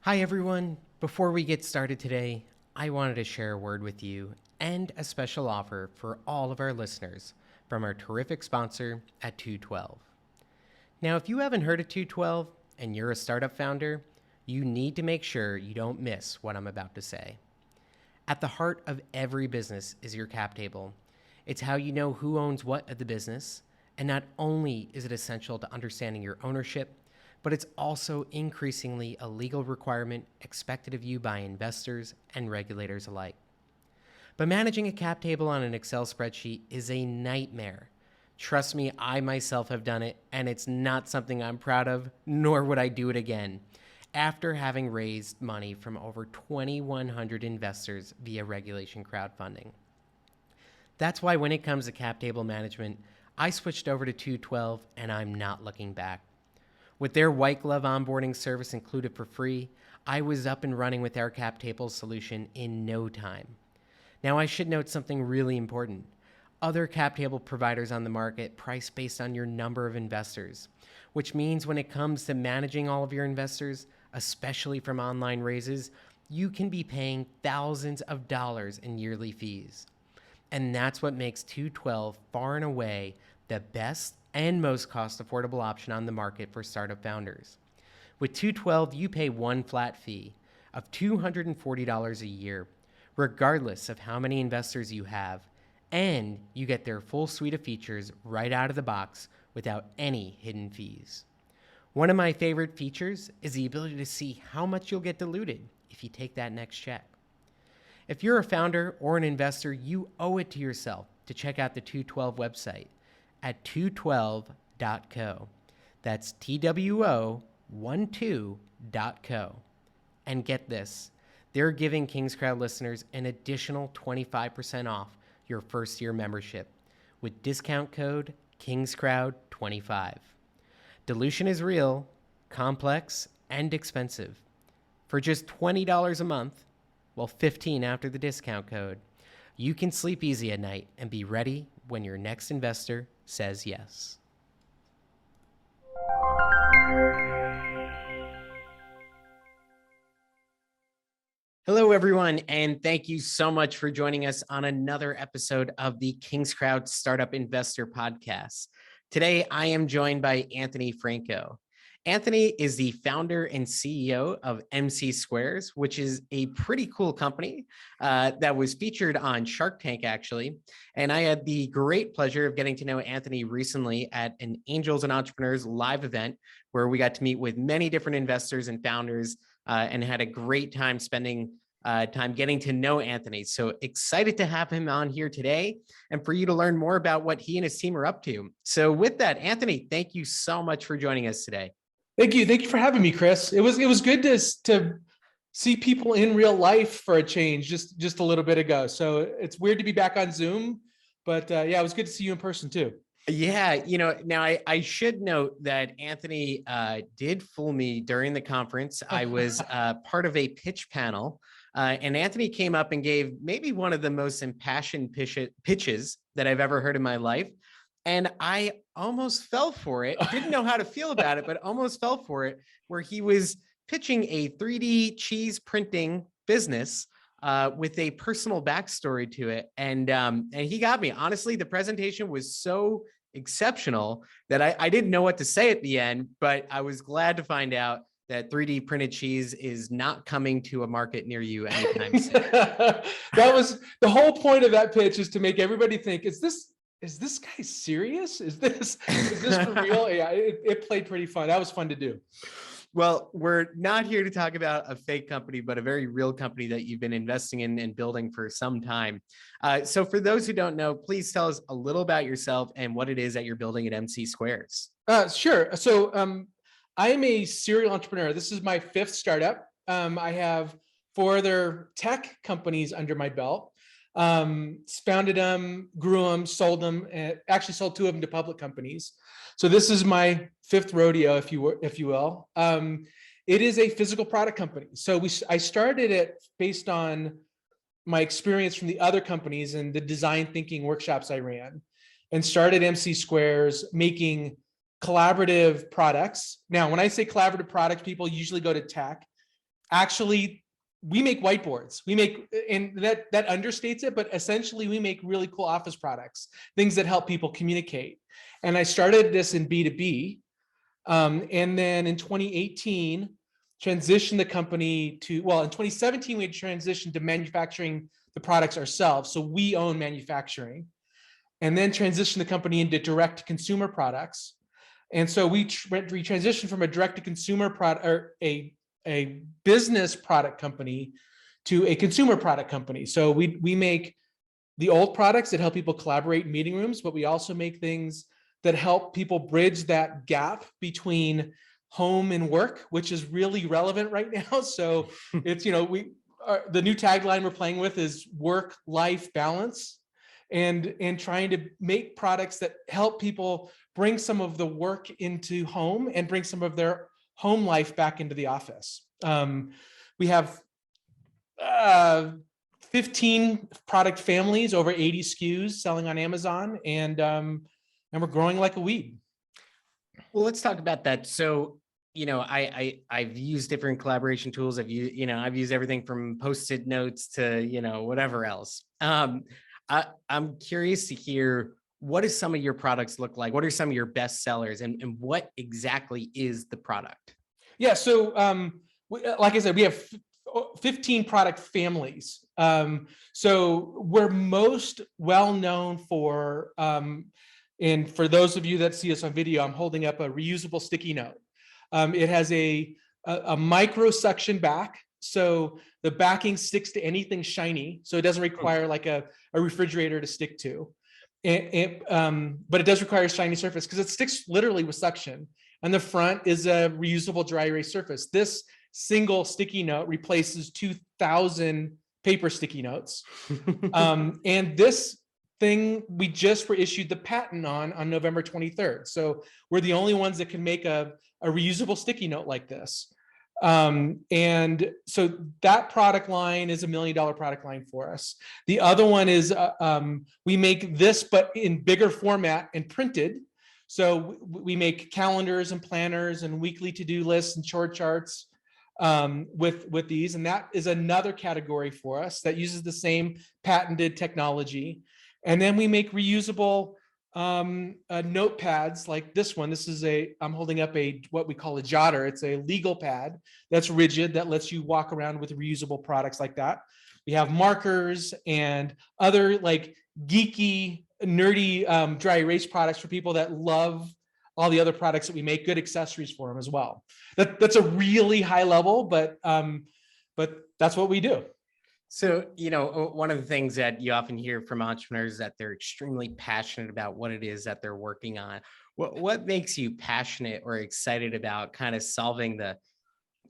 Hi, everyone. Before we get started today, I wanted to share a word with you and a special offer for all of our listeners from our terrific sponsor at 212. Now, if you haven't heard of 212 and you're a startup founder, you need to make sure you don't miss what I'm about to say. At the heart of every business is your cap table. It's how you know who owns what of the business, and not only is it essential to understanding your ownership, but it's also increasingly a legal requirement expected of you by investors and regulators alike. But managing a cap table on an Excel spreadsheet is a nightmare. Trust me, I myself have done it, and it's not something I'm proud of, nor would I do it again, after having raised money from over 2,100 investors via regulation crowdfunding. That's why when it comes to cap table management, I switched over to 212, and I'm not looking back. With their white glove onboarding service included for free, I was up and running with our cap table solution in no time. Now, I should note something really important. Other cap table providers on the market price based on your number of investors, which means when it comes to managing all of your investors, especially from online raises, you can be paying thousands of dollars in yearly fees. And that's what makes 212 far and away the best and most cost-affordable option on the market for startup founders. With 212, you pay one flat fee of $240 a year, regardless of how many investors you have, and you get their full suite of features right out of the box without any hidden fees. One of my favorite features is the ability to see how much you'll get diluted if you take that next check. If you're a founder or an investor, you owe it to yourself to check out the 212 website at 212.co. That's TWO12.co. And get this, they're giving KingsCrowd listeners an additional 25% off your first year membership with discount code KingsCrowd25. Dilution is real, complex, and expensive. For just $20 a month, well, $15 after the discount code, you can sleep easy at night and be ready when your next investor says yes. Hello, everyone, and thank you so much for joining us on another episode of the KingsCrowd Startup Investor Podcast. Today, I am joined by Anthony Franco. Anthony is the founder and CEO of MC Squares, which is a pretty cool company that was featured on Shark Tank, actually. And I had the great pleasure of getting to know Anthony recently at an Angels and Entrepreneurs live event where we got to meet with many different investors and founders and had a great time spending time getting to know Anthony. So excited to have him on here today and for you to learn more about what he and his team are up to. So with that, Anthony, thank you so much for joining us today. Thank you. Thank you for having me, Chris. It was good to see people in real life for a change just a little bit ago. So it's weird to be back on Zoom, but yeah, it was good to see you in person too. Yeah, now I should note that Anthony did fool me during the conference. I was part of a pitch panel, and Anthony came up and gave maybe one of the most impassioned pitches that I've ever heard in my life. And I almost fell for it. Didn't know how to feel about it, but almost fell for it, where he was pitching a 3D cheese printing business with a personal backstory to it. And he got me. Honestly, the presentation was so exceptional that I didn't know what to say at the end, but I was glad to find out that 3D printed cheese is not coming to a market near you anytime soon. That was the whole point of that pitch, is to make everybody think, is this guy serious? Is this for real? Yeah, it played pretty fun. That was fun to do. Well, we're not here to talk about a fake company, but a very real company that you've been investing in and building for some time. So for those who don't know, please tell us a little about yourself and what it is that you're building at MC Squares. Sure. So I am a serial entrepreneur. This is my fifth startup. I have 4 other tech companies under my belt. Founded them, grew them, sold them, and actually sold 2 of them to public companies. So this is my 5th rodeo, if you will. It is a physical product company. So I started it based on my experience from the other companies and the design thinking workshops I ran, and started MC Squares making collaborative products. Now, when I say collaborative products, people usually go to tech. actually, we make whiteboards. We make, and that understates it, but essentially we make really cool office products, things that help people communicate. And I started this in B2B. And then in 2018, transitioned the company to, well, in 2017, we had transitioned to manufacturing the products ourselves. So we own manufacturing, and then transitioned the company into direct to consumer products. And so we transitioned from a direct to consumer product, or a business product company, to a consumer product company. So we make the old products that help people collaborate in meeting rooms, but we also make things that help people bridge that gap between home and work, which is really relevant right now. So it's, the new tagline we're playing with is work-life balance, and trying to make products that help people bring some of the work into home and bring some of their home life back into the office. We have 15 product families, over 80 SKUs selling on Amazon, and we're growing like a weed. Well, let's talk about that. So, I've used different collaboration tools. I've used everything from Post-it notes to, whatever else. I'm curious to hear, what does some of your products look like? What are some of your best sellers, and what exactly is the product? Yeah. So, like I said, we have 15 product families. So we're most well known for, and for those of you that see us on video, I'm holding up a reusable sticky note. It has a micro suction back, so the backing sticks to anything shiny, so it doesn't require like a refrigerator to stick to. But it does require a shiny surface because it sticks literally with suction. And the front is a reusable dry erase surface. This single sticky note replaces 2,000 paper sticky notes. And this thing, we just were issued the patent on November 23rd. So we're the only ones that can make a reusable sticky note like this. And so that product line is $1 million product line for us. The other one is, we make this, but in bigger format and printed. So we make calendars and planners and weekly to-do lists and chore charts with these. And that is another category for us that uses the same patented technology. And then we make reusable notepads like this one. This is I'm holding up what we call a jotter. It's a legal pad that's rigid that lets you walk around with reusable products like that. We have markers and other like geeky, nerdy dry erase products for people that love all the other products that we make, good accessories for them as well. That's a really high level, but that's what we do. So, one of the things that you often hear from entrepreneurs is that they're extremely passionate about what it is that they're working on. What makes you passionate or excited about kind of solving the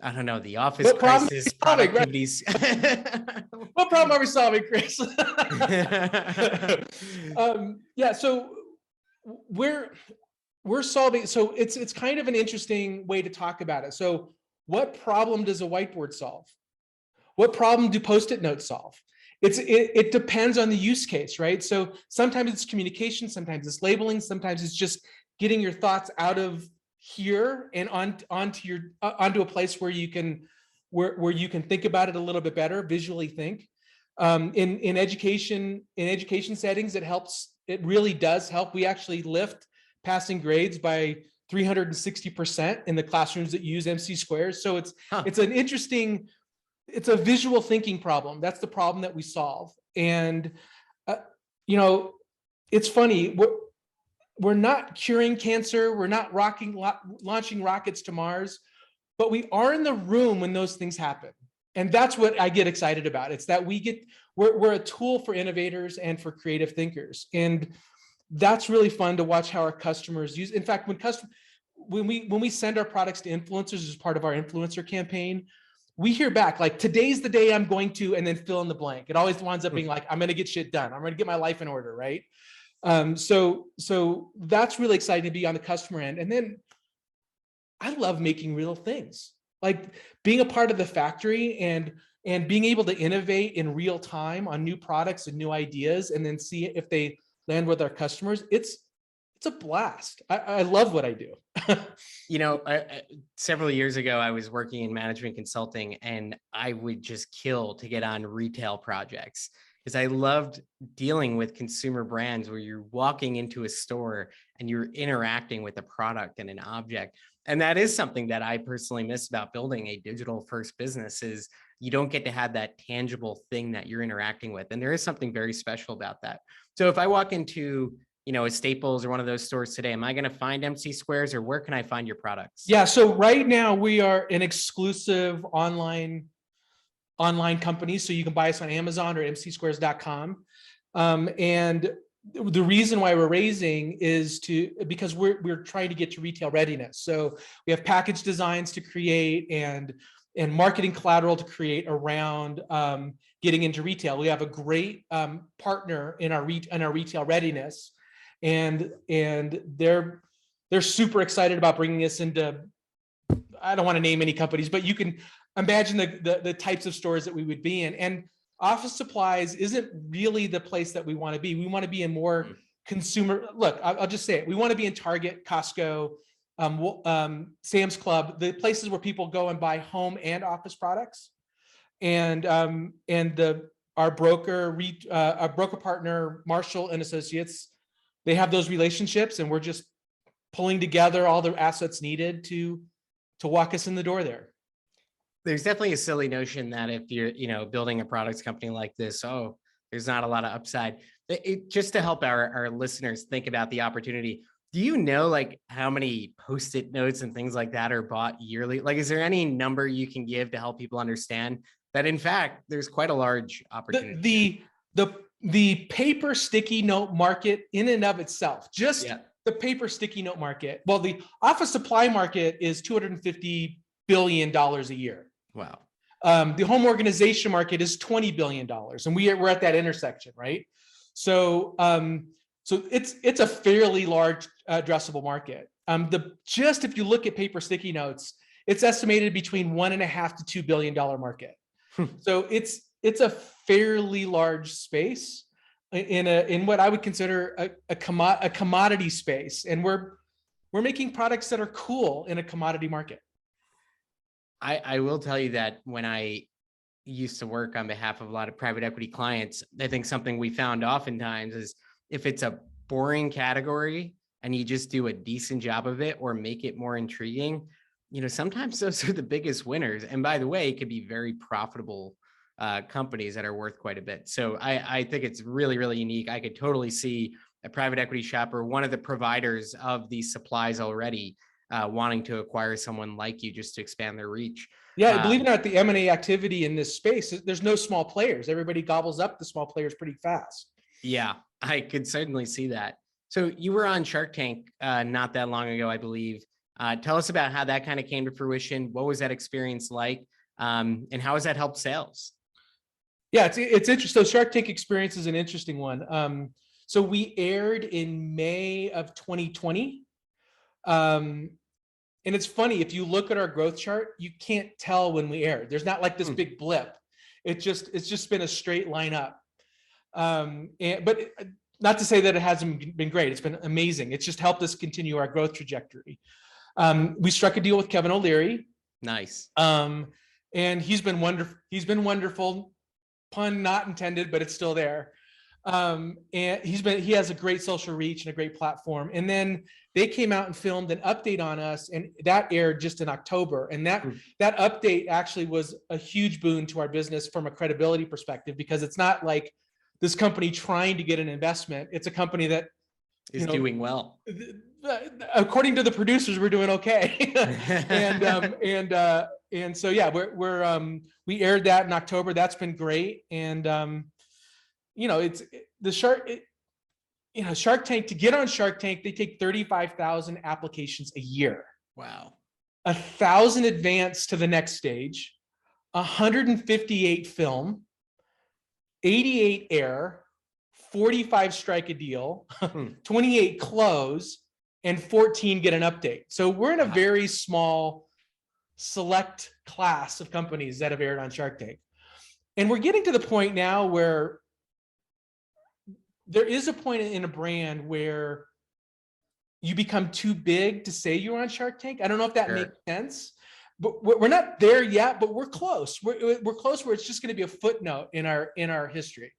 office crisis, productivities? What problem are we solving, Chris? Yeah, so we're solving. So it's kind of an interesting way to talk about it. So what problem does a whiteboard solve? What problem do Post-it notes solve? It depends on the use case, right? So sometimes it's communication, sometimes it's labeling, sometimes it's just getting your thoughts out of here and onto a place where you can think about it a little bit better, visually think. In education settings, it really does help. We actually lift passing grades by 360% in the classrooms that use MC squares. So it's an interesting. It's a visual thinking problem. That's the problem that we solve. And, it's funny. We're not curing cancer. We're not launching rockets to Mars, but we are in the room when those things happen. And that's what I get excited about. It's that we're a tool for innovators and for creative thinkers. And that's really fun to watch how our customers use. In fact, when we send our products to influencers as part of our influencer campaign, we hear back like, today's the day I'm going to, and then fill in the blank. It always winds up being like, I'm going to get shit done. I'm going to get my life in order. Right. So that's really exciting to be on the customer end. And then I love making real things, like being a part of the factory and being able to innovate in real time on new products and new ideas, and then see if they land with our customers. it's a blast. I love what I do. You know, several years ago, I was working in management consulting, and I would just kill to get on retail projects because I loved dealing with consumer brands where you're walking into a store and you're interacting with a product and an object. And that is something that I personally miss about building a digital first business is you don't get to have that tangible thing that you're interacting with. And there is something very special about that. So if I walk into a Staples or one of those stores today, am I going to find MC Squares, or where can I find your products? Yeah, so right now we are an exclusive online company, so you can buy us on Amazon or mcsquares.com. And the reason why we're raising is because we're trying to get to retail readiness. So we have package designs to create and marketing collateral to create around getting into retail. We have a great partner in our retail readiness, and they're super excited about bringing us into, I don't want to name any companies, but you can imagine the types of stores that we would be in. And office supplies isn't really the place that we want to be. We want to be in more consumer. Look, I'll just say it. We want to be in Target, Costco, Sam's Club, the places where people go and buy home and office products. And our broker partner, Marshall and Associates, they have those relationships, and we're just pulling together all the assets needed to walk us in the door there. There's definitely a silly notion that if you're, building a products company like this, there's not a lot of upside. Just to help our listeners think about the opportunity, do you know like how many Post-it notes and things like that are bought yearly? Like, is there any number you can give to help people understand that in fact, there's quite a large opportunity? The paper sticky note market in and of itself, the paper sticky note market. Well, the office supply market is $250 billion a year. Wow. The home organization market is $20 billion. And we're at that intersection, right? So, it's a fairly large addressable market. If you look at paper sticky notes, it's estimated between $1.5 to $2 billion market. So it's a fairly large space in what I would consider a commodity space, and we're making products that are cool in a commodity market. I will tell you that when I used to work on behalf of a lot of private equity clients, I think something we found oftentimes is if it's a boring category and you just do a decent job of it or make it more intriguing, sometimes those are the biggest winners. And by the way, it could be very profitable companies that are worth quite a bit. So I think it's really, really unique. I could totally see a private equity shop or one of the providers of these supplies already wanting to acquire someone like you just to expand their reach. Yeah, believe it or not, the M&A activity in this space, there's no small players. Everybody gobbles up the small players pretty fast. Yeah, I could certainly see that. So you were on Shark Tank not that long ago, I believe. Tell us about how that kind of came to fruition. What was that experience like? And how has that helped sales? Yeah, it's interesting. So Shark Tank experience is an interesting one. So we aired in May of 2020. And it's funny, if you look at our growth chart, you can't tell when we aired. There's not like this big blip. It's just been a straight line up. But not to say that it hasn't been great. It's been amazing. It's just helped us continue our growth trajectory. We struck a deal with Kevin O'Leary. Nice. And he's been wonderful. Pun not intended, but it's still there. And he has a great social reach and a great platform. And then they came out and filmed an update on us, and that aired just in October. And that update actually was a huge boon to our business from a credibility perspective, because it's not like this company trying to get an investment. It's a company that is doing well. According to the producers, we're doing okay. And so yeah, we aired that in October. That's been great. And Shark Tank, to get on Shark Tank, they take 35,000 applications a year. Wow. 1,000 advance to the next stage, 158 film, 88 air, 45 strike a deal, 28 close, and 14 get an update. So we're in a very small, select class of companies that have aired on Shark Tank. And we're getting to the point now where there is a point in a brand where you become too big to say you're on Shark Tank. I don't know if that makes Sure. sense, but we're not there yet, but we're close. We're close where it's just going to be a footnote in our history.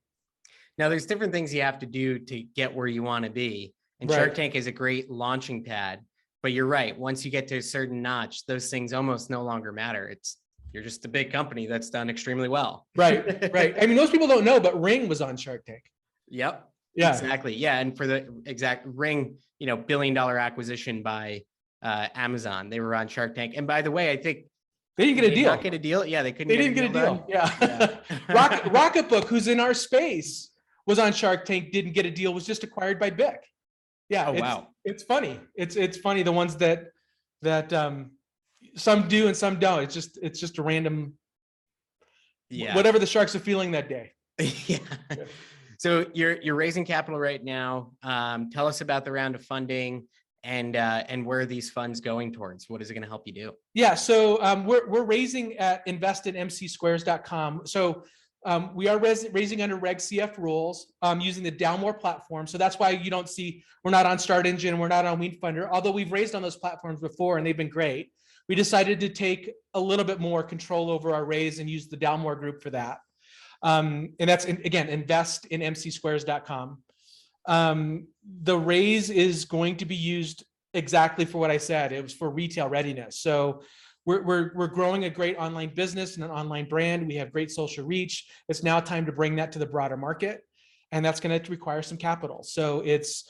Now, there's different things you have to do to get where you want to be. And Shark Right. Tank is a great launching pad. But you're right. Once you get to a certain notch, those things almost no longer matter. You're just a big company that's done extremely well. Right. Right. I mean, most people don't know, but Ring was on Shark Tank. Yep. Yeah. Exactly. Yeah. And for the exact Ring, $1 billion acquisition by Amazon, they were on Shark Tank. And by the way, I think they didn't get a deal. Not get a deal. Yeah, they couldn't. They didn't get a deal. Done. Yeah. Rocketbook, who's in our space, was on Shark Tank. Didn't get a deal. Was just acquired by Bic. Yeah. Oh, wow. It's funny. It's funny, the ones that some do and some don't. It's just a random. Yeah. Whatever the sharks are feeling that day. Yeah. So you're raising capital right now. Tell us about the round of funding and where are these funds going towards? What is it going to help you do? Yeah, so we're raising at invest@mcsquares.com. So we are raising under Reg CF rules using the Dalmore platform. So that's why you don't see, we're not on Start Engine, we're not on Weedfunder, although we've raised on those platforms before and they've been great. We decided to take a little bit more control over our raise and use the Dalmore group for that. And that's, again, invest@mcsquares.com. The raise is going to be used exactly for what I said. It was for retail readiness. So we're growing a great online business and an online brand. We have great social reach. It's now time to bring that to the broader market, and that's going to require some capital. So it's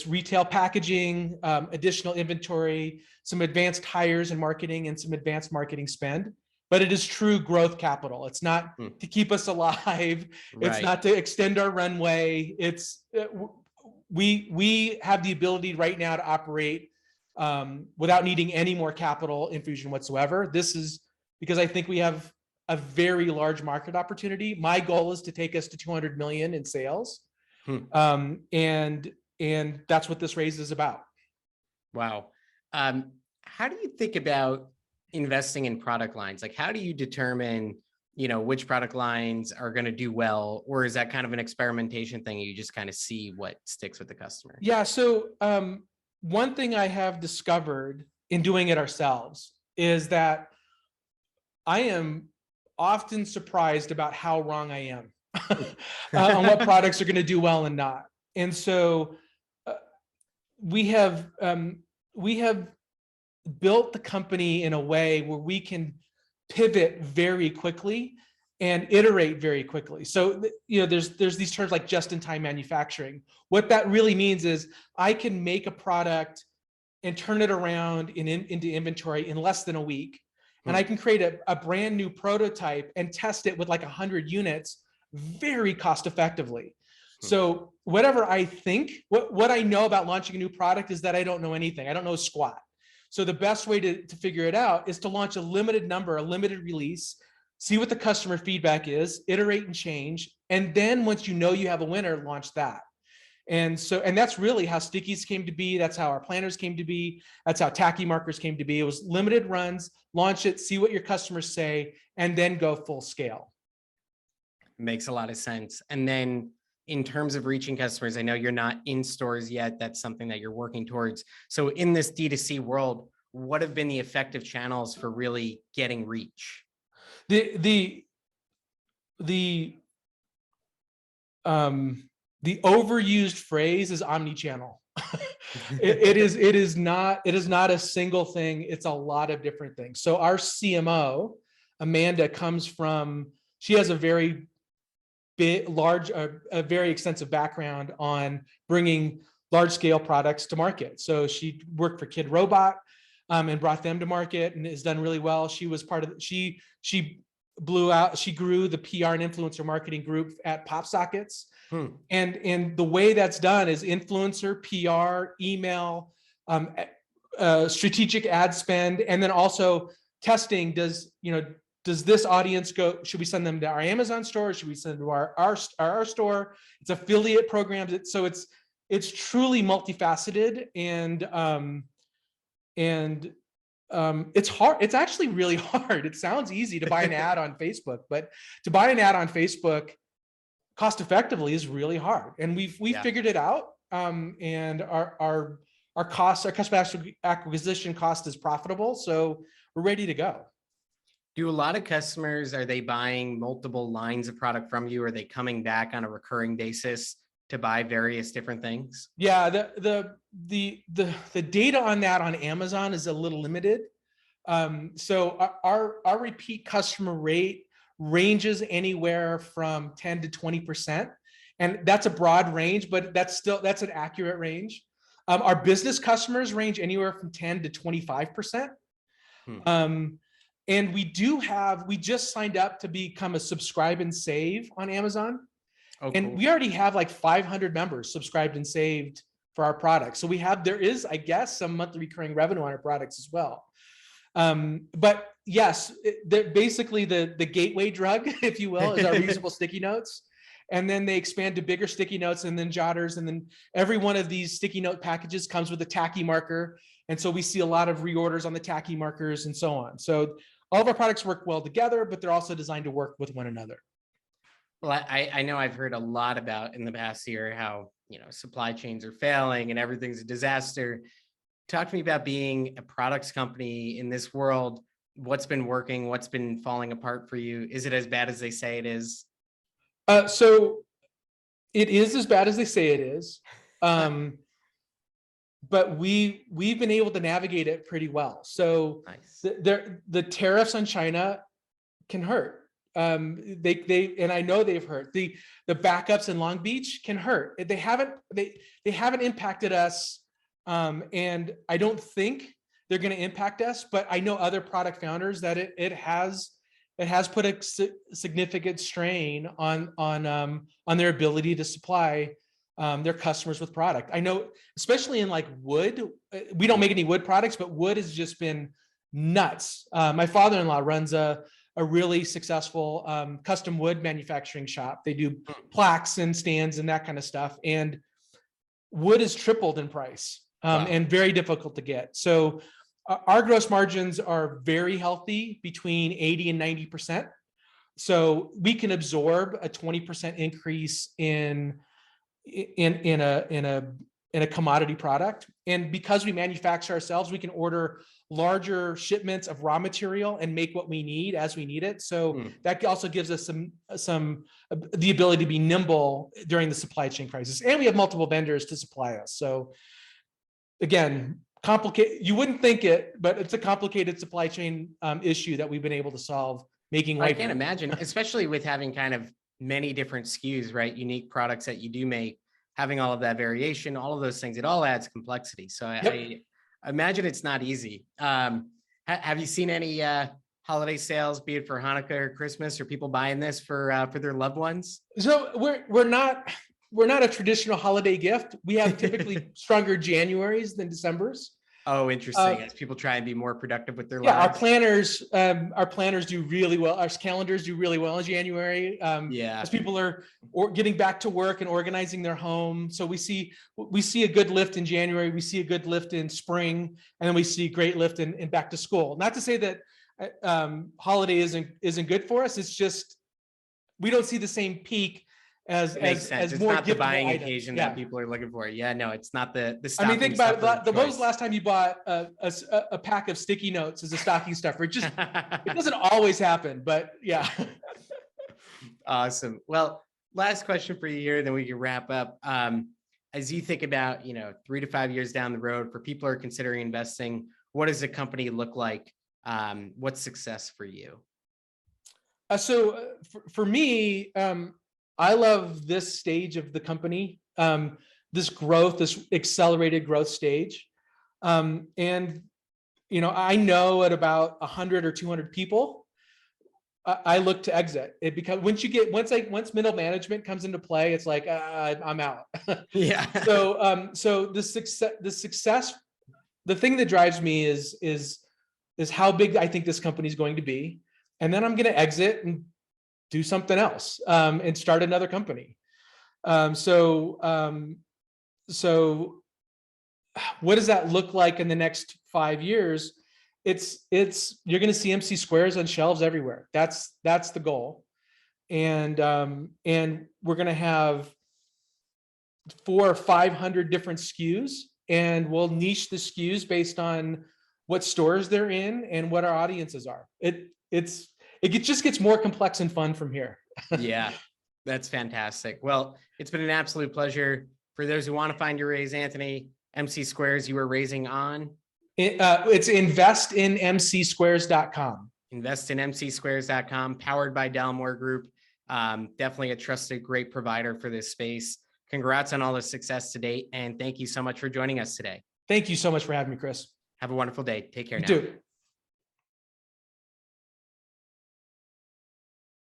retail packaging, additional inventory, some advanced hires and marketing, and some advanced marketing spend. But it is true growth capital. It's not to keep us alive. It's not to extend our runway. We have the ability right now to operate without needing any more capital infusion whatsoever. This is because I think we have a very large market opportunity. My goal is to take us to 200 million in sales. And that's what this raise is about. Wow. How do you think about investing in product lines? Like, how do you determine, which product lines are going to do well, or is that kind of an experimentation thing? You just kind of see what sticks with the customer? Yeah. So one thing I have discovered in doing it ourselves is that I am often surprised about how wrong I am on what products are going to do well and not. And so we have built the company in a way where we can pivot very quickly and iterate very quickly. So, there's these terms like just-in-time manufacturing. What that really means is I can make a product and turn it around into inventory in less than a week. And I can create a brand new prototype and test it with like 100 units very cost effectively. So whatever I think, what I know about launching a new product is that I don't know anything. I don't know squat. So the best way to figure it out is to launch a limited release, see what the customer feedback is, iterate and change. And then once you know you have a winner, launch that. And that's really how stickies came to be. That's how our planners came to be. That's how tacky markers came to be. It was limited runs, launch it, see what your customers say, and then go full scale. Makes a lot of sense. And then in terms of reaching customers, I know you're not in stores yet. That's something that you're working towards. So in this D2C world, what have been the effective channels for really getting reach? The overused phrase is omni-channel. it is not a single thing. It's a lot of different things. So our CMO, Amanda, she has a very a very extensive background on bringing large scale products to market. So she worked for Kid Robot and brought them to market and has done really well. She was part of, she grew the PR and influencer marketing group at PopSockets. And the way that's done is influencer, PR, email, strategic ad spend, and then also testing. Does this audience go? Should we send them to our Amazon store? Or should we send them to our store? It's affiliate programs. So it's truly multifaceted, and it's hard. It's actually really hard. It sounds easy to buy an ad on Facebook, but to buy an ad on Facebook cost effectively is really hard. And we've figured it out. And our our customer acquisition cost is profitable. So we're ready to go. Do a lot of customers, are they buying multiple lines of product from you? Are they coming back on a recurring basis to buy various different things? Yeah, the data on that on Amazon is a little limited. So our repeat customer rate ranges anywhere from 10 to 20%. And that's a broad range, but that's an accurate range. Our business customers range anywhere from 10 to 25%. And we just signed up to become a subscribe and save on Amazon. Oh, and cool. we already have like 500 members subscribed and saved for our products. So there is, I guess, some monthly recurring revenue on our products as well. But yes, basically the gateway drug, if you will, is our reusable sticky notes. And then they expand to bigger sticky notes and then jotters. And then every one of these sticky note packages comes with a tacky marker. And so we see a lot of reorders on the tacky markers and so on. So all of our products work well together, but they're also designed to work with one another. Well, I know I've heard a lot about in the past year how, supply chains are failing and everything's a disaster. Talk to me about being a products company in this world. What's been working? What's been falling apart for you? Is it as bad as they say it is? So it is as bad as they say it is. But we've been able to navigate it pretty well. So nice. The tariffs on China can hurt. And I know they've hurt. The backups in Long Beach can hurt. They haven't impacted us. And I don't think they're going to impact us, but I know other product founders that it has put a significant strain on their ability to supply their customers with product. I know, especially in like wood, we don't make any wood products, but wood has just been nuts. My father-in-law runs a really successful custom wood manufacturing shop. They do plaques and stands and that kind of stuff. And wood has tripled in price and very difficult to get. So our gross margins are very healthy, between 80 and 90%. So we can absorb a 20% increase in a commodity product. And because we manufacture ourselves, we can order larger shipments of raw material and make what we need as we need it. So that also gives us the ability to be nimble during the supply chain crisis. And we have multiple vendors to supply us. So again, complicated. You wouldn't think it, but it's a complicated supply chain issue that we've been able to solve. I can't imagine, especially with having kind of many different SKUs, right? Unique products that you do make, having all of that variation, all of those things, it all adds complexity. So I imagine it's not easy. Have you seen any holiday sales, be it for Hanukkah or Christmas, or people buying this for their loved ones? So we're not a traditional holiday gift. We have typically stronger Januaries than Decembers. Oh, interesting. As people try and be more productive with their lives. Yeah, our planners do really well. Our calendars do really well in January. As people are getting back to work and organizing their home. So we see a good lift in January. We see a good lift in spring, and then we see great lift in back to school. Not to say that holiday isn't good for us. It's just we don't see the same peak as it's more not the buying items. occasion that people are looking for. Yeah, no, it's not the I mean, think about it. When was the last time you bought a pack of sticky notes as a stocking stuffer? It doesn't always happen, but yeah. Awesome. Well, last question for you here, then we can wrap up. As you think about, 3 to 5 years down the road, for people who are considering investing, what does a company look like? What's success for you? So for me, I love this stage of the company, this growth, this accelerated growth stage. And, I know at about 100 or 200 people, I look to exit it, because once middle management comes into play, it's like, I'm out. Yeah. So the success, the thing that drives me is how big I think this company is going to be. And then I'm going to exit and do something else and start another company. So what does that look like in the next 5 years? You're going to see MC Squares on shelves everywhere. That's the goal. And we're going to have 400 or 500 different SKUs, and we'll niche the SKUs based on what stores they're in and what our audiences are. It just gets more complex and fun from here. Yeah, that's fantastic. Well, it's been an absolute pleasure. For those who want to find your raise, Anthony, MC Squares, you were raising on? It's investinmcsquares.com. Investinmcsquares.com, powered by Dalmore Group. Definitely a trusted, great provider for this space. Congrats on all the success to date, and thank you so much for joining us today. Thank you so much for having me, Chris. Have a wonderful day. Take care now. You too.